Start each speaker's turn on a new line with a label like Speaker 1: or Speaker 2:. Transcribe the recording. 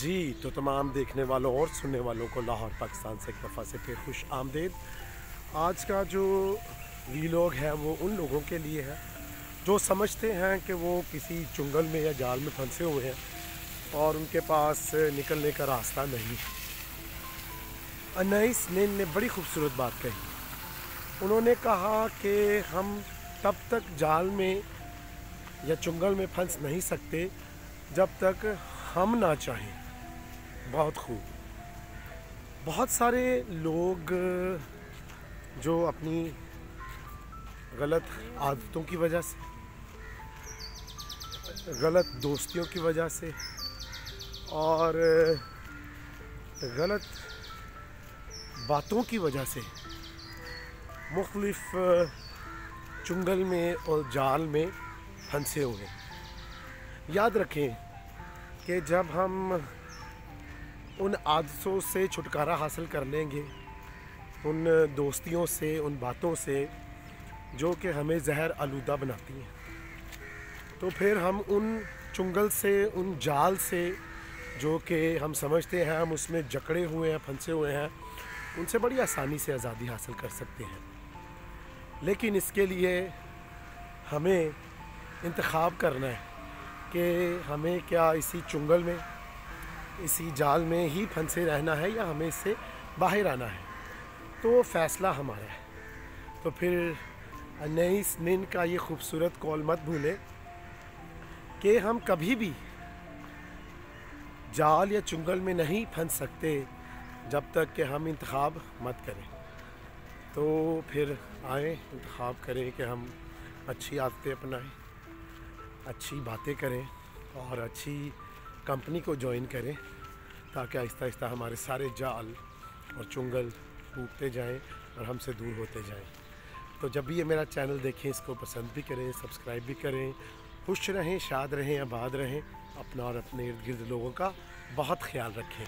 Speaker 1: जी तो तमाम देखने वालों और सुनने वालों को लाहौर पाकिस्तान से एक दफ़ा से फिर खुश आमदेद। आज का जो वीलॉग है वो उन लोगों के लिए है जो समझते हैं कि वो किसी चुंगल में या जाल में फंसे हुए हैं और उनके पास निकलने का रास्ता नहीं। अनैस नीन ने बड़ी खूबसूरत बात कही। उन्होंने कहा कि हम तब तक जाल में या चुंगल में फंस नहीं सकते जब तक हम ना चाहें। बहुत खूब। बहुत सारे लोग जो अपनी गलत आदतों की वजह से, गलत दोस्तियों की वजह से और गलत बातों की वजह से मुख्तलिफ चुंगल में और जाल में फंसे हुए हैं। याद रखें कि जब हम उन आदतों से छुटकारा हासिल कर लेंगे, उन दोस्तियों से, उन बातों से जो कि हमें जहर आलूदा बनाती हैं, तो फिर हम उन चुंगल से, उन जाल से जो कि हम समझते हैं हम उसमें जकड़े हुए हैं, फंसे हुए हैं, उनसे बड़ी आसानी से आज़ादी हासिल कर सकते हैं। लेकिन इसके लिए हमें इंतखाब करना है कि हमें क्या इसी चुंगल में, इसी जाल में ही फंसे रहना है या हमें इससे बाहर आना है। तो फ़ैसला हमारा है। तो फिर अनैस नीन का ये खूबसूरत कॉल मत भूलें कि हम कभी भी जाल या चुंगल में नहीं फंस सकते जब तक कि हम इंतखाब मत करें। तो फिर आए, इंतखाब करें कि हम अच्छी आदतें अपनाएं, अच्छी बातें करें और अच्छी कंपनी को ज्वाइन करें, ताकि आहिस्ता आहिस्ता हमारे सारे जाल और चुंगल टूटते जाएं और हमसे दूर होते जाएं। तो जब भी ये मेरा चैनल देखें, इसको पसंद भी करें, सब्सक्राइब भी करें। खुश रहें, शाद रहें, आबाद रहें। अपना और अपने इर्द गिर्द लोगों का बहुत ख्याल रखें।